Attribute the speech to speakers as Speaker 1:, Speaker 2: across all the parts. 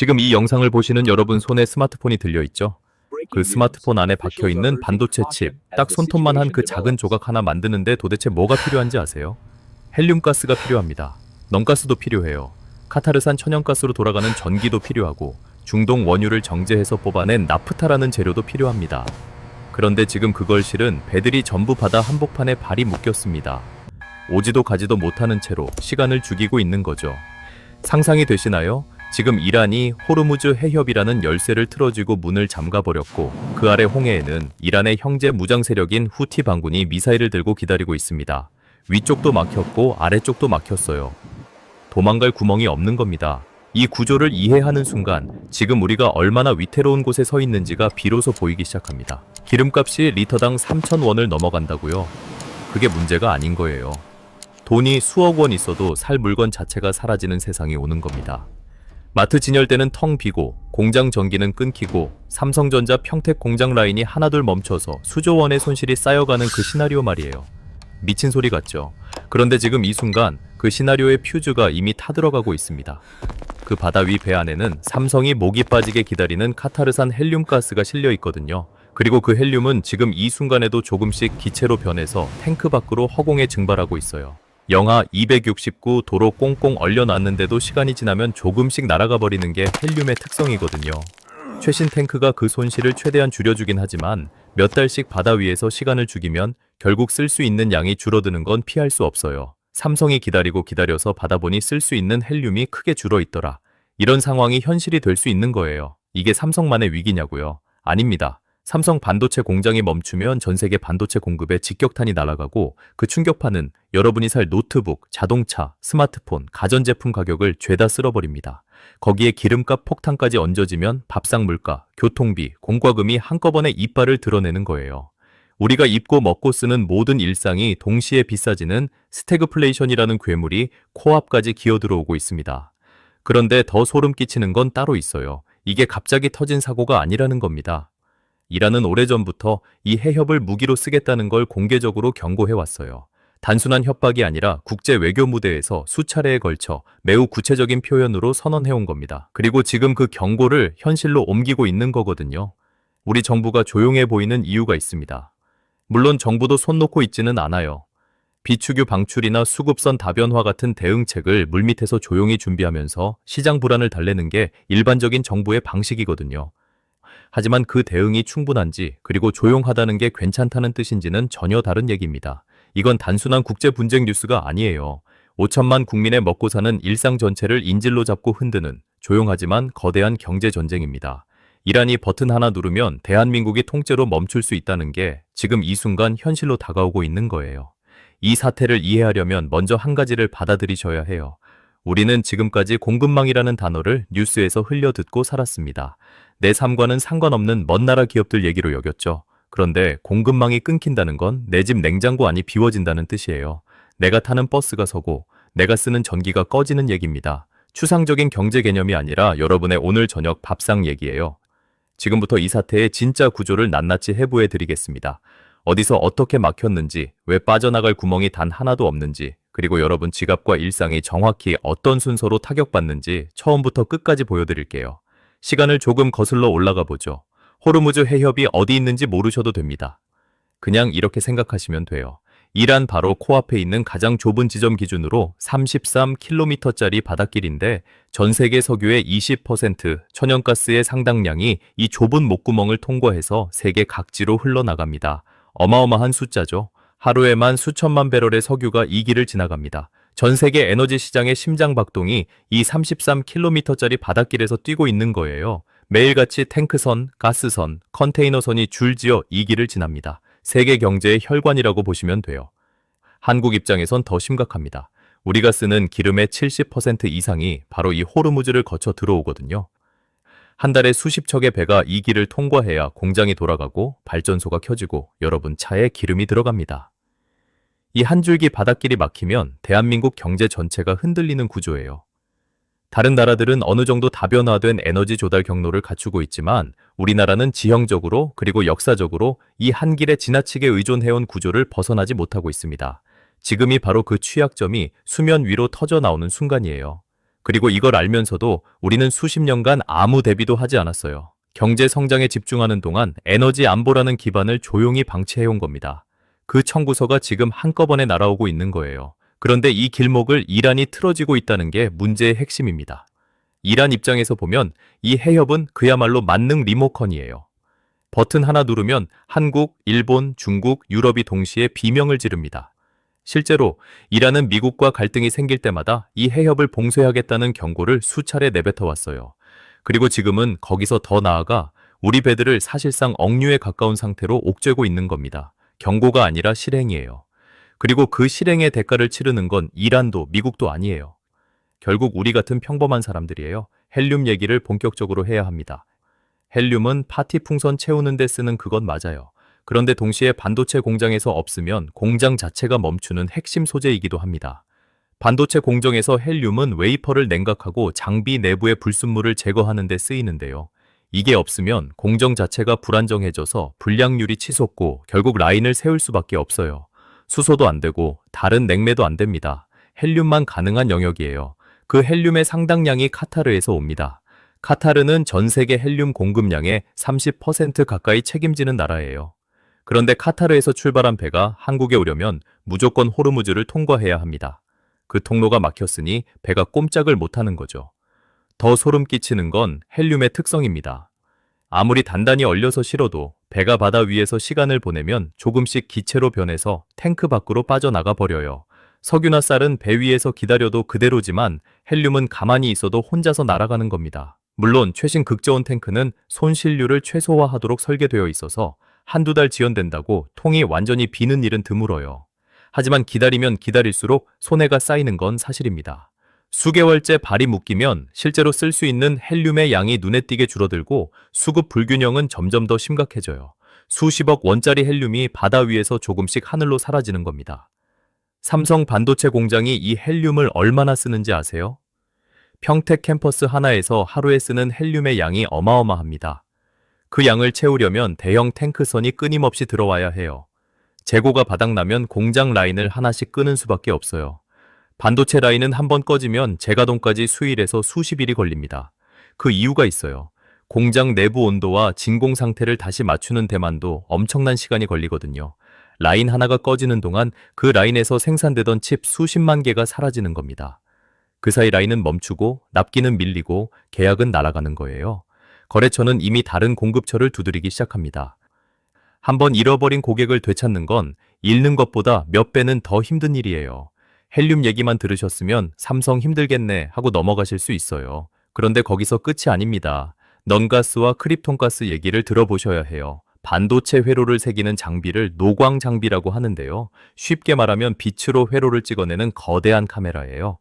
Speaker 1: 지금 이 영상을 보시는 여러분 손에 스마트폰이 들려있죠? 그 스마트폰 안에 박혀있는 반도체 칩, 딱 손톱만 한 그 작은 조각 하나 만드는데 도대체 뭐가 필요한지 아세요? 헬륨가스가 필요합니다. 넘가스도 필요해요. 카타르산 천연가스로 돌아가는 전기도 필요하고 중동 원유를 정제해서 뽑아낸 나프타라는 재료도 필요합니다. 그런데 지금 그걸 실은 배들이 전부 바다 한복판에 발이 묶였습니다. 오지도 가지도 못하는 채로 시간을 죽이고 있는 거죠. 상상이 되시나요? 지금 이란이 호르무즈 해협이라는 열쇠를 틀어쥐고 문을 잠가버렸고 그 아래 홍해에는 이란의 형제 무장 세력인 후티 반군이 미사일을 들고 기다리고 있습니다. 위쪽도 막혔고 아래쪽도 막혔어요. 도망갈 구멍이 없는 겁니다. 이 구조를 이해하는 순간 지금 우리가 얼마나 위태로운 곳에 서 있는지가 비로소 보이기 시작합니다. 기름값이 리터당 3,000원을 넘어간다고요? 그게 문제가 아닌 거예요. 돈이 수억 원 있어도 살 물건 자체가 사라지는 세상이 오는 겁니다. 마트 진열대는 텅 비고 공장 전기는 끊기고 삼성전자 평택 공장 라인이 하나둘 멈춰서 수조 원의 손실이 쌓여가는 그 시나리오 말이에요. 미친 소리 같죠? 그런데 지금 이 순간 그 시나리오의 퓨즈가 이미 타들어가고 있습니다. 그 바다 위 배 안에는 삼성이 목이 빠지게 기다리는 카타르산 헬륨가스가 실려 있거든요. 그리고 그 헬륨은 지금 이 순간에도 조금씩 기체로 변해서 탱크 밖으로 허공에 증발하고 있어요. 영하 269 도로 꽁꽁 얼려놨는데도 시간이 지나면 조금씩 날아가 버리는 게 헬륨의 특성이거든요. 최신 탱크가 그 손실을 최대한 줄여주긴 하지만 몇 달씩 바다 위에서 시간을 죽이면 결국 쓸 수 있는 양이 줄어드는 건 피할 수 없어요. 삼성이 기다리고 기다려서 받아보니 쓸 수 있는 헬륨이 크게 줄어있더라. 이런 상황이 현실이 될 수 있는 거예요. 이게 삼성만의 위기냐고요? 아닙니다. 삼성 반도체 공장이 멈추면 전 세계 반도체 공급에 직격탄이 날아가고 그 충격파는 여러분이 살 노트북, 자동차, 스마트폰, 가전제품 가격을 죄다 쓸어버립니다. 거기에 기름값 폭탄까지 얹어지면 밥상 물가, 교통비, 공과금이 한꺼번에 이빨을 드러내는 거예요. 우리가 입고 먹고 쓰는 모든 일상이 동시에 비싸지는 스태그플레이션이라는 괴물이 코앞까지 기어들어오고 있습니다. 그런데 더 소름 끼치는 건 따로 있어요. 이게 갑자기 터진 사고가 아니라는 겁니다. 이란은 오래전부터 이 해협을 무기로 쓰겠다는 걸 공개적으로 경고해왔어요. 단순한 협박이 아니라 국제 외교 무대에서 수차례에 걸쳐 매우 구체적인 표현으로 선언해온 겁니다. 그리고 지금 그 경고를 현실로 옮기고 있는 거거든요. 우리 정부가 조용해 보이는 이유가 있습니다. 물론 정부도 손 놓고 있지는 않아요. 비축유 방출이나 수급선 다변화 같은 대응책을 물밑에서 조용히 준비하면서 시장 불안을 달래는 게 일반적인 정부의 방식이거든요. 하지만 그 대응이 충분한지 그리고 조용하다는 게 괜찮다는 뜻인지는 전혀 다른 얘기입니다. 이건 단순한 국제 분쟁 뉴스가 아니에요. 5천만 국민의 먹고 사는 일상 전체를 인질로 잡고 흔드는 조용하지만 거대한 경제 전쟁입니다. 이란이 버튼 하나 누르면 대한민국이 통째로 멈출 수 있다는 게 지금 이 순간 현실로 다가오고 있는 거예요. 이 사태를 이해하려면 먼저 한 가지를 받아들이셔야 해요. 우리는 지금까지 공급망이라는 단어를 뉴스에서 흘려듣고 살았습니다. 내 삶과는 상관없는 먼 나라 기업들 얘기로 여겼죠. 그런데 공급망이 끊긴다는 건 내 집 냉장고 안이 비워진다는 뜻이에요. 내가 타는 버스가 서고 내가 쓰는 전기가 꺼지는 얘기입니다. 추상적인 경제 개념이 아니라 여러분의 오늘 저녁 밥상 얘기예요. 지금부터 이 사태의 진짜 구조를 낱낱이 해부해 드리겠습니다. 어디서 어떻게 막혔는지, 왜 빠져나갈 구멍이 단 하나도 없는지, 그리고 여러분 지갑과 일상이 정확히 어떤 순서로 타격받는지 처음부터 끝까지 보여드릴게요. 시간을 조금 거슬러 올라가 보죠. 호르무즈 해협이 어디 있는지 모르셔도 됩니다. 그냥 이렇게 생각하시면 돼요. 이란 바로 코앞에 있는 가장 좁은 지점 기준으로 33km짜리 바닷길인데 전 세계 석유의 20%, 천연가스의 상당량이 이 좁은 목구멍을 통과해서 세계 각지로 흘러나갑니다. 어마어마한 숫자죠. 하루에만 수천만 배럴의 석유가 이 길을 지나갑니다. 전 세계 에너지 시장의 심장박동이 이 33km짜리 바닷길에서 뛰고 있는 거예요. 매일같이 탱크선, 가스선, 컨테이너선이 줄지어 이 길을 지납니다. 세계 경제의 혈관이라고 보시면 돼요. 한국 입장에선 더 심각합니다. 우리가 쓰는 기름의 70% 이상이 바로 이 호르무즈를 거쳐 들어오거든요. 한 달에 수십 척의 배가 이 길을 통과해야 공장이 돌아가고 발전소가 켜지고 여러분 차에 기름이 들어갑니다. 이 한 줄기 바닷길이 막히면 대한민국 경제 전체가 흔들리는 구조예요. 다른 나라들은 어느 정도 다변화된 에너지 조달 경로를 갖추고 있지만 우리나라는 지형적으로 그리고 역사적으로 이 한 길에 지나치게 의존해온 구조를 벗어나지 못하고 있습니다. 지금이 바로 그 취약점이 수면 위로 터져 나오는 순간이에요. 그리고 이걸 알면서도 우리는 수십 년간 아무 대비도 하지 않았어요. 경제 성장에 집중하는 동안 에너지 안보라는 기반을 조용히 방치해온 겁니다. 그 청구서가 지금 한꺼번에 날아오고 있는 거예요. 그런데 이 길목을 이란이 틀어지고 있다는 게 문제의 핵심입니다. 이란 입장에서 보면 이 해협은 그야말로 만능 리모컨이에요. 버튼 하나 누르면 한국, 일본, 중국, 유럽이 동시에 비명을 지릅니다. 실제로 이란은 미국과 갈등이 생길 때마다 이 해협을 봉쇄하겠다는 경고를 수차례 내뱉어 왔어요. 그리고 지금은 거기서 더 나아가 우리 배들을 사실상 억류에 가까운 상태로 옥죄고 있는 겁니다. 경고가 아니라 실행이에요. 그리고 그 실행의 대가를 치르는 건 이란도 미국도 아니에요. 결국 우리 같은 평범한 사람들이에요. 헬륨 얘기를 본격적으로 해야 합니다. 헬륨은 파티 풍선 채우는 데 쓰는 그건 맞아요. 그런데 동시에 반도체 공장에서 없으면 공장 자체가 멈추는 핵심 소재이기도 합니다. 반도체 공정에서 헬륨은 웨이퍼를 냉각하고 장비 내부의 불순물을 제거하는 데 쓰이는데요. 이게 없으면 공정 자체가 불안정해져서 불량률이 치솟고 결국 라인을 세울 수밖에 없어요. 수소도 안 되고 다른 냉매도 안 됩니다. 헬륨만 가능한 영역이에요. 그 헬륨의 상당량이 카타르에서 옵니다. 카타르는 전 세계 헬륨 공급량의 30% 가까이 책임지는 나라예요. 그런데 카타르에서 출발한 배가 한국에 오려면 무조건 호르무즈를 통과해야 합니다. 그 통로가 막혔으니 배가 꼼짝을 못하는 거죠. 더 소름 끼치는 건 헬륨의 특성입니다. 아무리 단단히 얼려서 실어도 배가 바다 위에서 시간을 보내면 조금씩 기체로 변해서 탱크 밖으로 빠져나가 버려요. 석유나 쌀은 배 위에서 기다려도 그대로지만 헬륨은 가만히 있어도 혼자서 날아가는 겁니다. 물론 최신 극저온 탱크는 손실률을 최소화하도록 설계되어 있어서 한두 달 지연된다고 통이 완전히 비는 일은 드물어요. 하지만 기다리면 기다릴수록 손해가 쌓이는 건 사실입니다. 수개월째 발이 묶이면 실제로 쓸 수 있는 헬륨의 양이 눈에 띄게 줄어들고 수급 불균형은 점점 더 심각해져요. 수십억 원짜리 헬륨이 바다 위에서 조금씩 하늘로 사라지는 겁니다. 삼성 반도체 공장이 이 헬륨을 얼마나 쓰는지 아세요? 평택 캠퍼스 하나에서 하루에 쓰는 헬륨의 양이 어마어마합니다. 그 양을 채우려면 대형 탱크선이 끊임없이 들어와야 해요. 재고가 바닥나면 공장 라인을 하나씩 끄는 수밖에 없어요. 반도체 라인은 한번 꺼지면 재가동까지 수일에서 수십일이 걸립니다. 그 이유가 있어요. 공장 내부 온도와 진공 상태를 다시 맞추는 데만도 엄청난 시간이 걸리거든요. 라인 하나가 꺼지는 동안 그 라인에서 생산되던 칩 수십만 개가 사라지는 겁니다. 그 사이 라인은 멈추고 납기는 밀리고 계약은 날아가는 거예요. 거래처는 이미 다른 공급처를 두드리기 시작합니다. 한번 잃어버린 고객을 되찾는 건 잃는 것보다 몇 배는 더 힘든 일이에요. 헬륨 얘기만 들으셨으면 삼성 힘들겠네 하고 넘어가실 수 있어요. 그런데 거기서 끝이 아닙니다. 넌가스와 크립톤가스 얘기를 들어보셔야 해요. 반도체 회로를 새기는 장비를 노광 장비라고 하는데요. 쉽게 말하면 빛으로 회로를 찍어내는 거대한 카메라예요.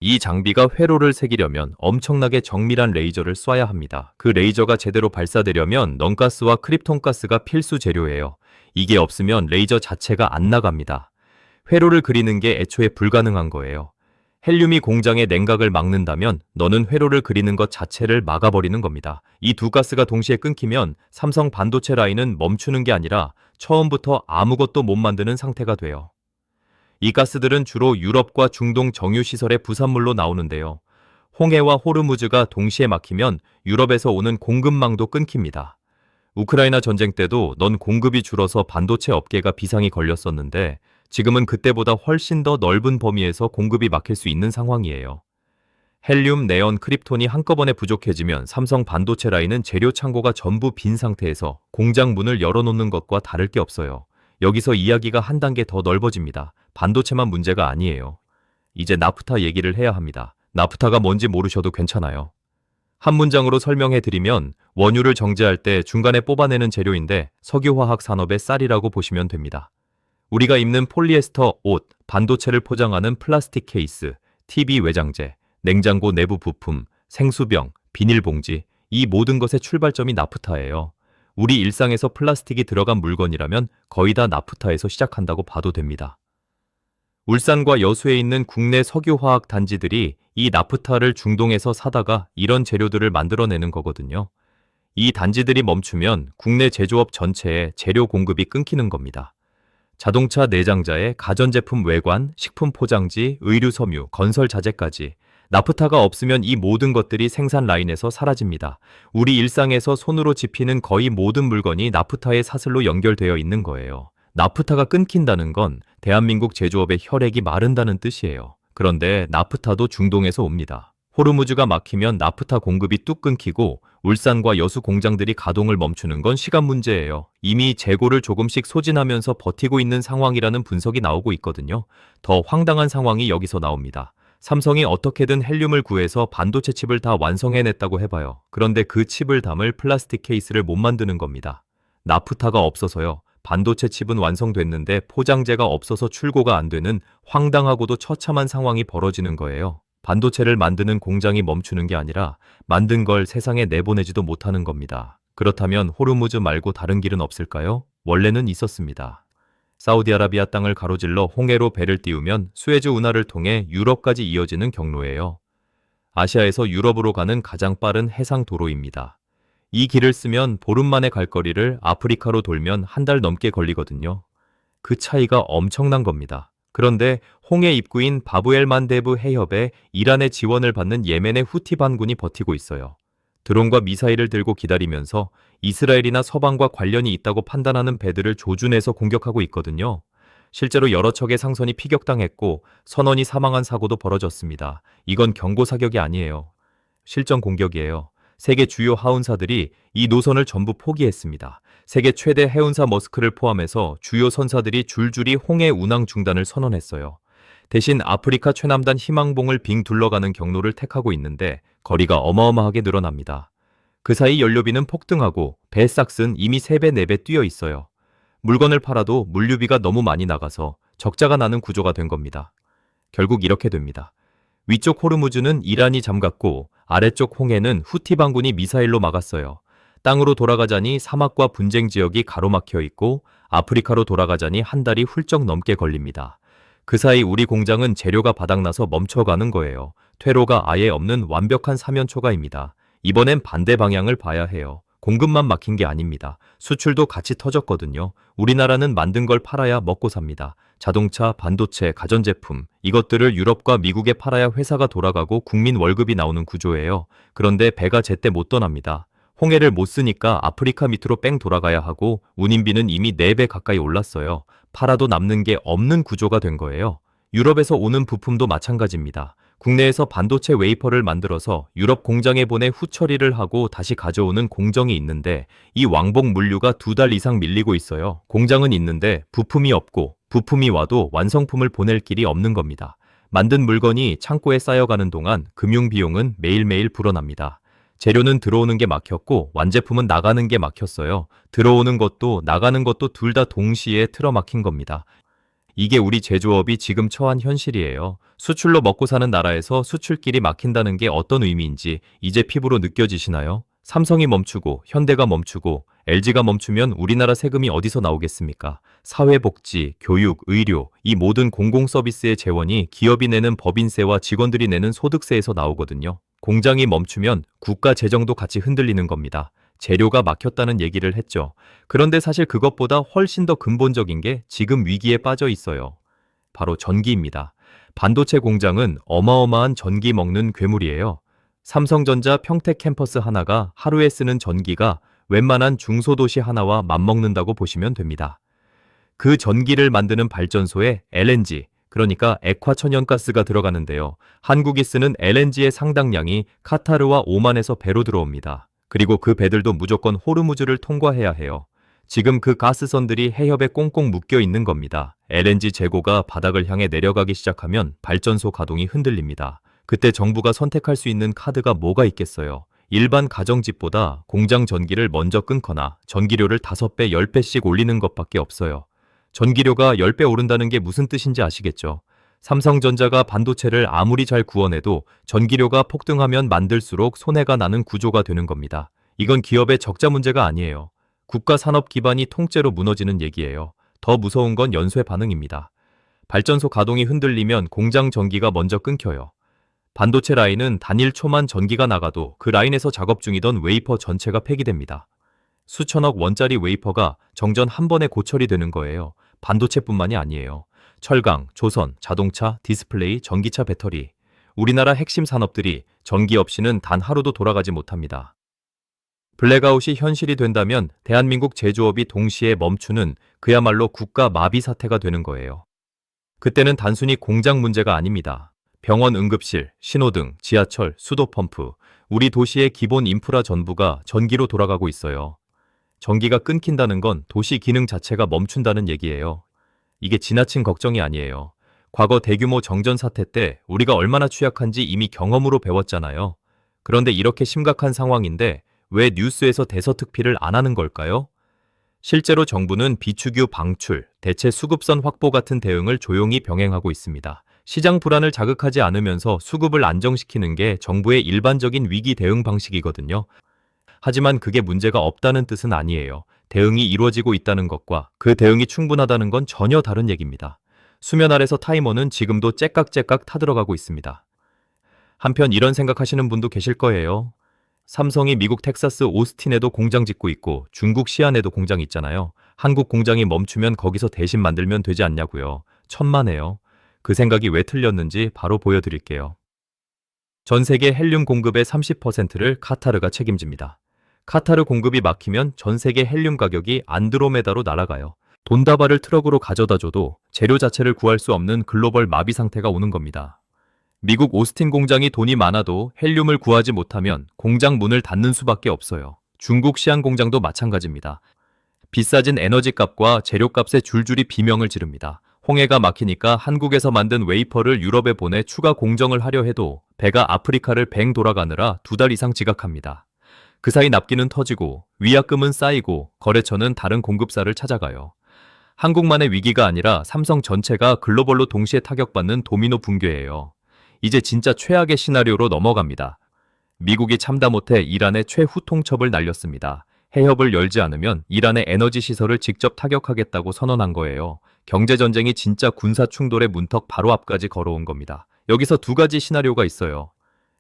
Speaker 1: 이 장비가 회로를 새기려면 엄청나게 정밀한 레이저를 쏴야 합니다. 그 레이저가 제대로 발사되려면 넌가스와 크립톤가스가 필수 재료예요. 이게 없으면 레이저 자체가 안 나갑니다. 회로를 그리는 게 애초에 불가능한 거예요. 헬륨이 공장의 냉각을 막는다면 너는 회로를 그리는 것 자체를 막아버리는 겁니다. 이 두 가스가 동시에 끊기면 삼성 반도체 라인은 멈추는 게 아니라 처음부터 아무것도 못 만드는 상태가 돼요. 이 가스들은 주로 유럽과 중동 정유시설의 부산물로 나오는데요. 홍해와 호르무즈가 동시에 막히면 유럽에서 오는 공급망도 끊깁니다. 우크라이나 전쟁 때도 넌 공급이 줄어서 반도체 업계가 비상이 걸렸었는데 지금은 그때보다 훨씬 더 넓은 범위에서 공급이 막힐 수 있는 상황이에요. 헬륨, 네온, 크립톤이 한꺼번에 부족해지면 삼성 반도체 라인은 재료 창고가 전부 빈 상태에서 공장 문을 열어놓는 것과 다를 게 없어요. 여기서 이야기가 한 단계 더 넓어집니다. 반도체만 문제가 아니에요. 이제 나프타 얘기를 해야 합니다. 나프타가 뭔지 모르셔도 괜찮아요. 한 문장으로 설명해드리면 원유를 정제할 때 중간에 뽑아내는 재료인데 석유화학 산업의 쌀이라고 보시면 됩니다. 우리가 입는 폴리에스터 옷, 반도체를 포장하는 플라스틱 케이스, TV 외장재, 냉장고 내부 부품, 생수병, 비닐봉지, 이 모든 것의 출발점이 나프타예요. 우리 일상에서 플라스틱이 들어간 물건이라면 거의 다 나프타에서 시작한다고 봐도 됩니다. 울산과 여수에 있는 국내 석유화학 단지들이 이 나프타를 중동에서 사다가 이런 재료들을 만들어내는 거거든요. 이 단지들이 멈추면 국내 제조업 전체에 재료 공급이 끊기는 겁니다. 자동차 내장자에 가전제품 외관, 식품 포장지, 의류 섬유, 건설 자재까지 나프타가 없으면 이 모든 것들이 생산 라인에서 사라집니다. 우리 일상에서 손으로 집히는 거의 모든 물건이 나프타의 사슬로 연결되어 있는 거예요. 나프타가 끊긴다는 건 대한민국 제조업의 혈액이 마른다는 뜻이에요. 그런데 나프타도 중동에서 옵니다. 호르무즈가 막히면 나프타 공급이 뚝 끊기고 울산과 여수 공장들이 가동을 멈추는 건 시간 문제예요. 이미 재고를 조금씩 소진하면서 버티고 있는 상황이라는 분석이 나오고 있거든요. 더 황당한 상황이 여기서 나옵니다. 삼성이 어떻게든 헬륨을 구해서 반도체 칩을 다 완성해냈다고 해봐요. 그런데 그 칩을 담을 플라스틱 케이스를 못 만드는 겁니다. 나프타가 없어서요. 반도체 칩은 완성됐는데 포장재가 없어서 출고가 안 되는 황당하고도 처참한 상황이 벌어지는 거예요. 반도체를 만드는 공장이 멈추는 게 아니라 만든 걸 세상에 내보내지도 못하는 겁니다. 그렇다면 호르무즈 말고 다른 길은 없을까요? 원래는 있었습니다. 사우디아라비아 땅을 가로질러 홍해로 배를 띄우면 수에즈 운하를 통해 유럽까지 이어지는 경로예요. 아시아에서 유럽으로 가는 가장 빠른 해상 도로입니다. 이 길을 쓰면 보름 만에 갈 거리를 아프리카로 돌면 한 달 넘게 걸리거든요. 그 차이가 엄청난 겁니다. 그런데 홍해 입구인 바브엘 만데브 해협에 이란의 지원을 받는 예멘의 후티 반군이 버티고 있어요. 드론과 미사일을 들고 기다리면서 이스라엘이나 서방과 관련이 있다고 판단하는 배들을 조준해서 공격하고 있거든요. 실제로 여러 척의 상선이 피격당했고 선원이 사망한 사고도 벌어졌습니다. 이건 경고 사격이 아니에요. 실전 공격이에요. 세계 주요 하운사들이 이 노선을 전부 포기했습니다. 세계 최대 해운사 머스크를 포함해서 주요 선사들이 줄줄이 홍해 운항 중단을 선언했어요. 대신 아프리카 최남단 희망봉을 빙 둘러가는 경로를 택하고 있는데 거리가 어마어마하게 늘어납니다. 그 사이 연료비는 폭등하고 배 싹슨 이미 3배, 4배 뛰어 있어요. 물건을 팔아도 물류비가 너무 많이 나가서 적자가 나는 구조가 된 겁니다. 결국 이렇게 됩니다. 위쪽 호르무즈는 이란이 잠갔고 아래쪽 홍해는 후티 반군이 미사일로 막았어요. 땅으로 돌아가자니 사막과 분쟁 지역이 가로막혀 있고 아프리카로 돌아가자니 한 달이 훌쩍 넘게 걸립니다. 그 사이 우리 공장은 재료가 바닥나서 멈춰가는 거예요. 퇴로가 아예 없는 완벽한 사면초가입니다. 이번엔 반대 방향을 봐야 해요. 공급만 막힌 게 아닙니다. 수출도 같이 터졌거든요. 우리나라는 만든 걸 팔아야 먹고 삽니다. 자동차, 반도체, 가전제품 이것들을 유럽과 미국에 팔아야 회사가 돌아가고 국민 월급이 나오는 구조예요. 그런데 배가 제때 못 떠납니다. 홍해를 못 쓰니까 아프리카 밑으로 뺑 돌아가야 하고 운임비는 이미 4배 가까이 올랐어요. 팔아도 남는 게 없는 구조가 된 거예요. 유럽에서 오는 부품도 마찬가지입니다. 국내에서 반도체 웨이퍼를 만들어서 유럽 공장에 보내 후처리를 하고 다시 가져오는 공정이 있는데 이 왕복 물류가 2달 이상 밀리고 있어요. 공장은 있는데 부품이 없고 부품이 와도 완성품을 보낼 길이 없는 겁니다. 만든 물건이 창고에 쌓여가는 동안 금융비용은 매일매일 불어납니다. 재료는 들어오는 게 막혔고 완제품은 나가는 게 막혔어요. 들어오는 것도 나가는 것도 둘 다 동시에 틀어막힌 겁니다. 이게 우리 제조업이 지금 처한 현실이에요. 수출로 먹고 사는 나라에서 수출길이 막힌다는 게 어떤 의미인지 이제 피부로 느껴지시나요? 삼성이 멈추고 현대가 멈추고 LG가 멈추면 우리나라 세금이 어디서 나오겠습니까? 사회복지, 교육, 의료 이 모든 공공서비스의 재원이 기업이 내는 법인세와 직원들이 내는 소득세에서 나오거든요. 공장이 멈추면 국가 재정도 같이 흔들리는 겁니다. 재료가 막혔다는 얘기를 했죠. 그런데 사실 그것보다 훨씬 더 근본적인 게 지금 위기에 빠져 있어요. 바로 전기입니다. 반도체 공장은 어마어마한 전기 먹는 괴물이에요. 삼성전자 평택 캠퍼스 하나가 하루에 쓰는 전기가 웬만한 중소도시 하나와 맞먹는다고 보시면 됩니다. 그 전기를 만드는 발전소에 LNG, 그러니까 액화천연가스가 들어가는데요. 한국이 쓰는 LNG의 상당량이 카타르와 오만에서 배로 들어옵니다. 그리고 그 배들도 무조건 호르무즈를 통과해야 해요. 지금 그 가스선들이 해협에 꽁꽁 묶여 있는 겁니다. LNG 재고가 바닥을 향해 내려가기 시작하면 발전소 가동이 흔들립니다. 그때 정부가 선택할 수 있는 카드가 뭐가 있겠어요? 일반 가정집보다 공장 전기를 먼저 끊거나 전기료를 5배, 10배씩 올리는 것밖에 없어요. 전기료가 10배 오른다는 게 무슨 뜻인지 아시겠죠? 삼성전자가 반도체를 아무리 잘 구워내도 전기료가 폭등하면 만들수록 손해가 나는 구조가 되는 겁니다. 이건 기업의 적자 문제가 아니에요. 국가 산업 기반이 통째로 무너지는 얘기예요. 더 무서운 건 연쇄 반응입니다. 발전소 가동이 흔들리면 공장 전기가 먼저 끊겨요. 반도체 라인은 단일 초만 전기가 나가도 그 라인에서 작업 중이던 웨이퍼 전체가 폐기됩니다. 수천억 원짜리 웨이퍼가 정전 한 번에 고철이 되는 거예요. 반도체뿐만이 아니에요. 철강, 조선, 자동차, 디스플레이, 전기차 배터리. 우리나라 핵심 산업들이 전기 없이는 단 하루도 돌아가지 못합니다. 블랙아웃이 현실이 된다면 대한민국 제조업이 동시에 멈추는 그야말로 국가 마비 사태가 되는 거예요. 그때는 단순히 공장 문제가 아닙니다. 병원 응급실, 신호등, 지하철, 수도펌프, 우리 도시의 기본 인프라 전부가 전기로 돌아가고 있어요. 전기가 끊긴다는 건 도시 기능 자체가 멈춘다는 얘기예요. 이게 지나친 걱정이 아니에요. 과거 대규모 정전 사태 때 우리가 얼마나 취약한지 이미 경험으로 배웠잖아요. 그런데 이렇게 심각한 상황인데 왜 뉴스에서 대서특필을 안 하는 걸까요? 실제로 정부는 비축유 방출, 대체 수급선 확보 같은 대응을 조용히 병행하고 있습니다. 시장 불안을 자극하지 않으면서 수급을 안정시키는 게 정부의 일반적인 위기 대응 방식이거든요. 하지만 그게 문제가 없다는 뜻은 아니에요. 대응이 이루어지고 있다는 것과 그 대응이 충분하다는 건 전혀 다른 얘기입니다. 수면 아래서 타이머는 지금도 째깍째깍 타들어가고 있습니다. 한편 이런 생각하시는 분도 계실 거예요. 삼성이 미국 텍사스 오스틴에도 공장 짓고 있고 중국 시안에도 공장 있잖아요. 한국 공장이 멈추면 거기서 대신 만들면 되지 않냐고요. 천만에요. 그 생각이 왜 틀렸는지 바로 보여드릴게요. 전 세계 헬륨 공급의 30%를 카타르가 책임집니다. 카타르 공급이 막히면 전 세계 헬륨 가격이 안드로메다로 날아가요. 돈다발을 트럭으로 가져다줘도 재료 자체를 구할 수 없는 글로벌 마비 상태가 오는 겁니다. 미국 오스틴 공장이 돈이 많아도 헬륨을 구하지 못하면 공장 문을 닫는 수밖에 없어요. 중국 시안 공장도 마찬가지입니다. 비싸진 에너지 값과 재료 값에 줄줄이 비명을 지릅니다. 홍해가 막히니까 한국에서 만든 웨이퍼를 유럽에 보내 추가 공정을 하려 해도 배가 아프리카를 뱅 돌아가느라 2달 이상 지각합니다. 그 사이 납기는 터지고 위약금은 쌓이고 거래처는 다른 공급사를 찾아가요. 한국만의 위기가 아니라 삼성 전체가 글로벌로 동시에 타격받는 도미노 붕괴예요. 이제 진짜 최악의 시나리오로 넘어갑니다. 미국이 참다 못해 이란에 최후 통첩을 날렸습니다. 해협을 열지 않으면 이란의 에너지 시설을 직접 타격하겠다고 선언한 거예요. 경제전쟁이 진짜 군사 충돌의 문턱 바로 앞까지 걸어온 겁니다. 여기서 두 가지 시나리오가 있어요.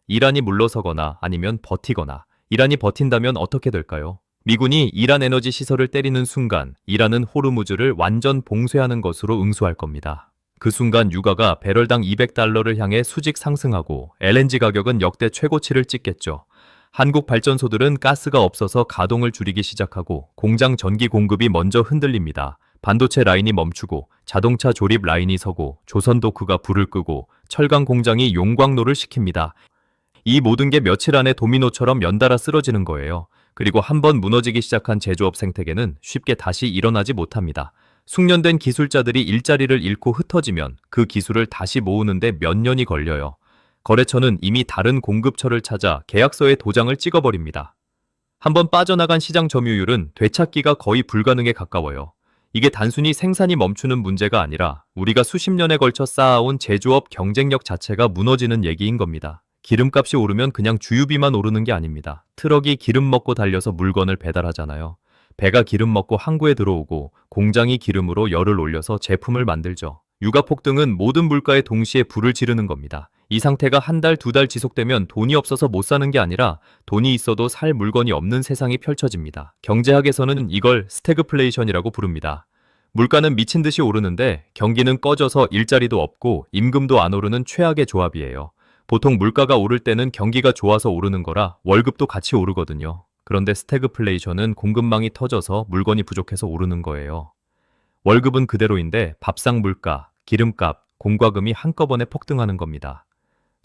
Speaker 1: 이란이 물러서거나 아니면 버티거나. 이란이 버틴다면 어떻게 될까요? 미군이 이란 에너지 시설을 때리는 순간 이란은 호르무즈를 완전 봉쇄하는 것으로 응수할 겁니다. 그 순간 유가가 배럴당 200달러를 향해 수직 상승하고 LNG 가격은 역대 최고치를 찍겠죠. 한국 발전소들은 가스가 없어서 가동을 줄이기 시작하고 공장 전기 공급이 먼저 흔들립니다. 반도체 라인이 멈추고 자동차 조립 라인이 서고 조선도크가 불을 끄고 철강 공장이 용광로를 시킵니다. 이 모든 게 며칠 안에 도미노처럼 연달아 쓰러지는 거예요. 그리고 한번 무너지기 시작한 제조업 생태계는 쉽게 다시 일어나지 못합니다. 숙련된 기술자들이 일자리를 잃고 흩어지면 그 기술을 다시 모으는데 몇 년이 걸려요. 거래처는 이미 다른 공급처를 찾아 계약서에 도장을 찍어버립니다. 한번 빠져나간 시장 점유율은 되찾기가 거의 불가능에 가까워요. 이게 단순히 생산이 멈추는 문제가 아니라 우리가 수십 년에 걸쳐 쌓아온 제조업 경쟁력 자체가 무너지는 얘기인 겁니다. 기름값이 오르면 그냥 주유비만 오르는 게 아닙니다. 트럭이 기름 먹고 달려서 물건을 배달하잖아요. 배가 기름 먹고 항구에 들어오고 공장이 기름으로 열을 올려서 제품을 만들죠. 유가 폭등은 모든 물가에 동시에 불을 지르는 겁니다. 이 상태가 한 달, 2달 지속되면 돈이 없어서 못 사는 게 아니라 돈이 있어도 살 물건이 없는 세상이 펼쳐집니다. 경제학에서는 이걸 스태그플레이션이라고 부릅니다. 물가는 미친 듯이 오르는데 경기는 꺼져서 일자리도 없고 임금도 안 오르는 최악의 조합이에요. 보통 물가가 오를 때는 경기가 좋아서 오르는 거라 월급도 같이 오르거든요. 그런데 스태그플레이션은 공급망이 터져서 물건이 부족해서 오르는 거예요. 월급은 그대로인데 밥상 물가, 기름값, 공과금이 한꺼번에 폭등하는 겁니다.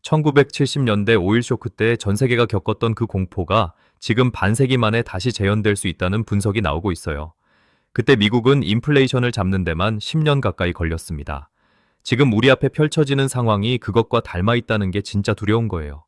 Speaker 1: 1970년대 오일 쇼크 때 전 세계가 겪었던 그 공포가 지금 반세기 만에 다시 재현될 수 있다는 분석이 나오고 있어요. 그때 미국은 인플레이션을 잡는 데만 10년 가까이 걸렸습니다. 지금 우리 앞에 펼쳐지는 상황이 그것과 닮아 있다는 게 진짜 두려운 거예요.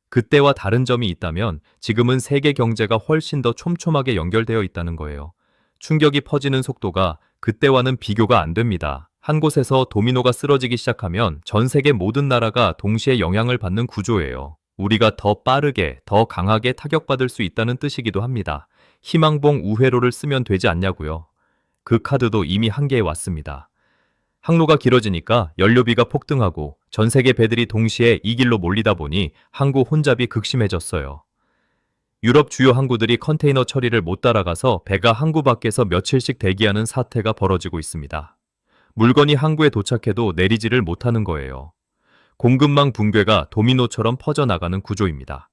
Speaker 1: 그때와 다른 점이 있다면 지금은 세계 경제가 훨씬 더 촘촘하게 연결되어 있다는 거예요. 충격이 퍼지는 속도가 그때와는 비교가 안 됩니다. 한 곳에서 도미노가 쓰러지기 시작하면 전 세계 모든 나라가 동시에 영향을 받는 구조예요. 우리가 더 빠르게, 더 강하게 타격받을 수 있다는 뜻이기도 합니다. 희망봉 우회로를 쓰면 되지 않냐고요. 그 카드도 이미 한계에 왔습니다. 항로가 길어지니까 연료비가 폭등하고 전 세계 배들이 동시에 이 길로 몰리다 보니 항구 혼잡이 극심해졌어요. 유럽 주요 항구들이 컨테이너 처리를 못 따라가서 배가 항구 밖에서 며칠씩 대기하는 사태가 벌어지고 있습니다. 물건이 항구에 도착해도 내리지를 못하는 거예요. 공급망 붕괴가 도미노처럼 퍼져나가는 구조입니다.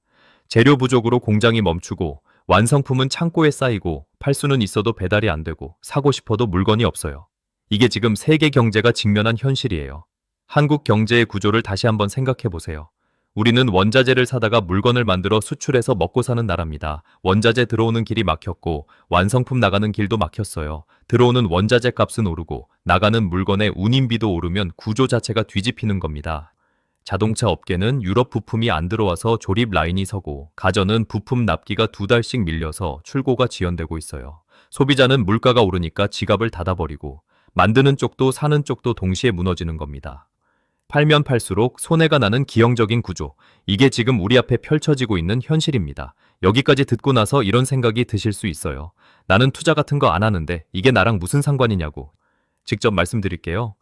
Speaker 1: 재료 부족으로 공장이 멈추고 완성품은 창고에 쌓이고 팔 수는 있어도 배달이 안 되고 사고 싶어도 물건이 없어요. 이게 지금 세계 경제가 직면한 현실이에요. 한국 경제의 구조를 다시 한번 생각해 보세요. 우리는 원자재를 사다가 물건을 만들어 수출해서 먹고 사는 나라입니다. 원자재 들어오는 길이 막혔고 완성품 나가는 길도 막혔어요. 들어오는 원자재 값은 오르고 나가는 물건의 운임비도 오르면 구조 자체가 뒤집히는 겁니다. 자동차 업계는 유럽 부품이 안 들어와서 조립 라인이 서고 가전은 부품 납기가 2달씩 밀려서 출고가 지연되고 있어요. 소비자는 물가가 오르니까 지갑을 닫아버리고 만드는 쪽도 사는 쪽도 동시에 무너지는 겁니다. 팔면 팔수록 손해가 나는 기형적인 구조. 이게 지금 우리 앞에 펼쳐지고 있는 현실입니다. 여기까지 듣고 나서 이런 생각이 드실 수 있어요. 나는 투자 같은 거 안 하는데 이게 나랑 무슨 상관이냐고. 직접 말씀드릴게요.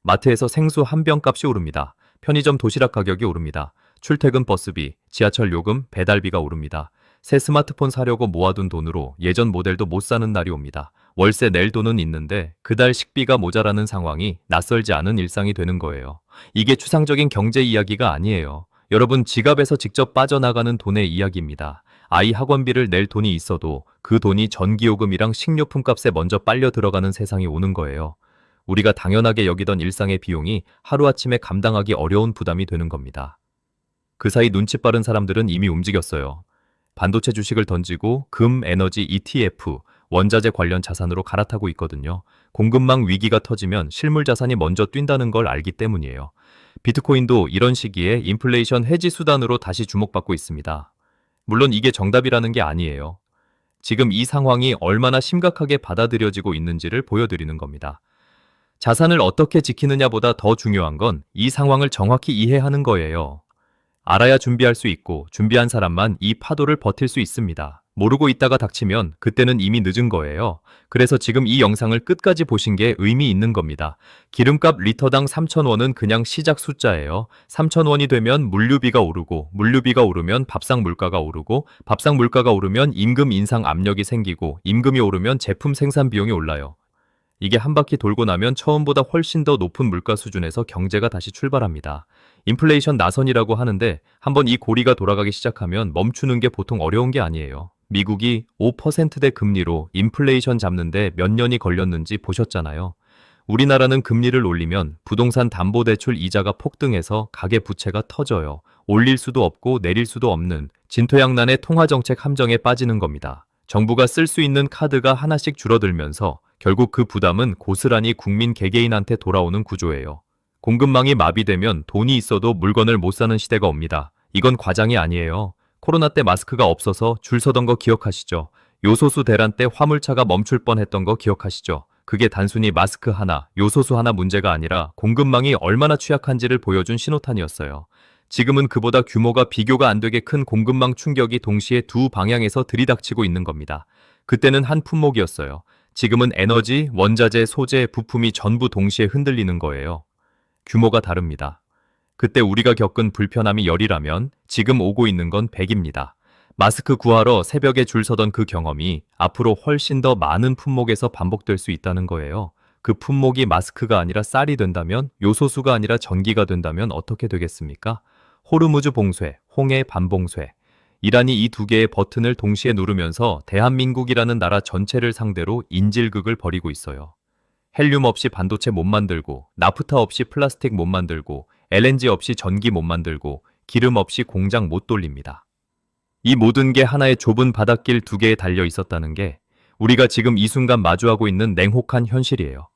Speaker 1: 마트에서 생수 한 병 값이 오릅니다. 편의점 도시락 가격이 오릅니다. 출퇴근 버스비, 지하철 요금, 배달비가 오릅니다. 새 스마트폰 사려고 모아둔 돈으로 예전 모델도 못 사는 날이 옵니다. 월세 낼 돈은 있는데 그달 식비가 모자라는 상황이 낯설지 않은 일상이 되는 거예요. 이게 추상적인 경제 이야기가 아니에요. 여러분 지갑에서 직접 빠져나가는 돈의 이야기입니다. 아이 학원비를 낼 돈이 있어도 그 돈이 전기요금이랑 식료품 값에 먼저 빨려 들어가는 세상이 오는 거예요. 우리가 당연하게 여기던 일상의 비용이 하루아침에 감당하기 어려운 부담이 되는 겁니다. 그 사이 눈치 빠른 사람들은 이미 움직였어요. 반도체 주식을 던지고 금, 에너지, ETF, 원자재 관련 자산으로 갈아타고 있거든요. 공급망 위기가 터지면 실물 자산이 먼저 뛴다는 걸 알기 때문이에요. 비트코인도 이런 시기에 인플레이션 해지 수단으로 다시 주목받고 있습니다. 물론 이게 정답이라는 게 아니에요. 지금 이 상황이 얼마나 심각하게 받아들여지고 있는지를 보여드리는 겁니다. 자산을 어떻게 지키느냐보다 더 중요한 건 이 상황을 정확히 이해하는 거예요. 알아야 준비할 수 있고 준비한 사람만 이 파도를 버틸 수 있습니다. 모르고 있다가 닥치면 그때는 이미 늦은 거예요. 그래서 지금 이 영상을 끝까지 보신 게 의미 있는 겁니다. 기름값 리터당 3,000원은 그냥 시작 숫자예요. 3,000원이 되면 물류비가 오르고 물류비가 오르면 밥상 물가가 오르고 밥상 물가가 오르면 임금 인상 압력이 생기고 임금이 오르면 제품 생산 비용이 올라요. 이게 한 바퀴 돌고 나면 처음보다 훨씬 더 높은 물가 수준에서 경제가 다시 출발합니다. 인플레이션 나선이라고 하는데 한번 이 고리가 돌아가기 시작하면 멈추는 게 보통 어려운 게 아니에요. 미국이 5%대 금리로 인플레이션 잡는데 몇 년이 걸렸는지 보셨잖아요. 우리나라는 금리를 올리면 부동산 담보대출 이자가 폭등해서 가계 부채가 터져요. 올릴 수도 없고 내릴 수도 없는 진퇴양난의 통화정책 함정에 빠지는 겁니다. 정부가 쓸 수 있는 카드가 하나씩 줄어들면서 결국 그 부담은 고스란히 국민 개개인한테 돌아오는 구조예요. 공급망이 마비되면 돈이 있어도 물건을 못 사는 시대가 옵니다. 이건 과장이 아니에요. 코로나 때 마스크가 없어서 줄 서던 거 기억하시죠? 요소수 대란 때 화물차가 멈출 뻔했던 거 기억하시죠? 그게 단순히 마스크 하나, 요소수 하나 문제가 아니라 공급망이 얼마나 취약한지를 보여준 신호탄이었어요. 지금은 그보다 규모가 비교가 안 되게 큰 공급망 충격이 동시에 두 방향에서 들이닥치고 있는 겁니다. 그때는 한 품목이었어요. 지금은 에너지, 원자재, 소재, 부품이 전부 동시에 흔들리는 거예요. 규모가 다릅니다. 그때 우리가 겪은 불편함이 10이라면 지금 오고 있는 건 100입니다. 마스크 구하러 새벽에 줄 서던 그 경험이 앞으로 훨씬 더 많은 품목에서 반복될 수 있다는 거예요. 그 품목이 마스크가 아니라 쌀이 된다면, 요소수가 아니라 전기가 된다면 어떻게 되겠습니까? 호르무즈 봉쇄, 홍해 반봉쇄. 이란이 이 두 개의 버튼을 동시에 누르면서 대한민국이라는 나라 전체를 상대로 인질극을 벌이고 있어요. 헬륨 없이 반도체 못 만들고, 나프타 없이 플라스틱 못 만들고, LNG 없이 전기 못 만들고, 기름 없이 공장 못 돌립니다. 이 모든 게 하나의 좁은 바닷길 두 개에 달려 있었다는 게 우리가 지금 이 순간 마주하고 있는 냉혹한 현실이에요.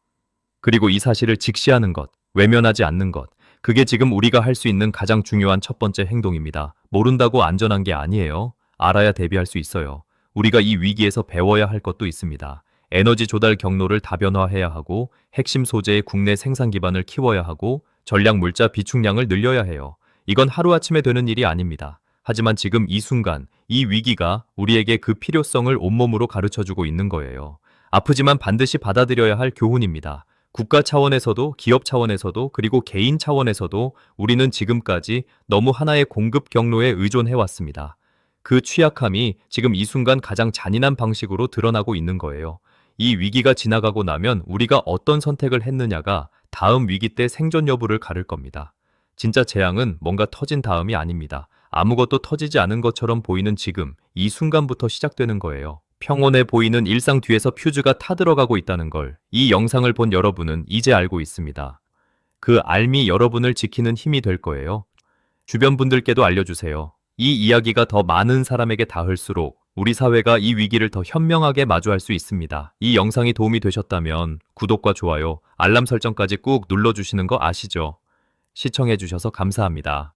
Speaker 1: 그리고 이 사실을 직시하는 것, 외면하지 않는 것, 그게 지금 우리가 할 수 있는 가장 중요한 첫 번째 행동입니다. 모른다고 안전한 게 아니에요. 알아야 대비할 수 있어요. 우리가 이 위기에서 배워야 할 것도 있습니다. 에너지 조달 경로를 다변화해야 하고, 핵심 소재의 국내 생산 기반을 키워야 하고, 전략 물자 비축량을 늘려야 해요. 이건 하루아침에 되는 일이 아닙니다. 하지만 지금 이 순간, 이 위기가 우리에게 그 필요성을 온몸으로 가르쳐주고 있는 거예요. 아프지만 반드시 받아들여야 할 교훈입니다. 국가 차원에서도 기업 차원에서도 그리고 개인 차원에서도 우리는 지금까지 너무 하나의 공급 경로에 의존해왔습니다. 그 취약함이 지금 이 순간 가장 잔인한 방식으로 드러나고 있는 거예요. 이 위기가 지나가고 나면 우리가 어떤 선택을 했느냐가 다음 위기 때 생존 여부를 가를 겁니다. 진짜 재앙은 뭔가 터진 다음이 아닙니다. 아무것도 터지지 않은 것처럼 보이는 지금, 이 순간부터 시작되는 거예요. 평온해 보이는 일상 뒤에서 퓨즈가 타들어가고 있다는 걸 이 영상을 본 여러분은 이제 알고 있습니다. 그 알미 여러분을 지키는 힘이 될 거예요. 주변 분들께도 알려주세요. 이 이야기가 더 많은 사람에게 닿을수록 우리 사회가 이 위기를 더 현명하게 마주할 수 있습니다. 이 영상이 도움이 되셨다면 구독과 좋아요, 알람 설정까지 꾹 눌러주시는 거 아시죠? 시청해주셔서 감사합니다.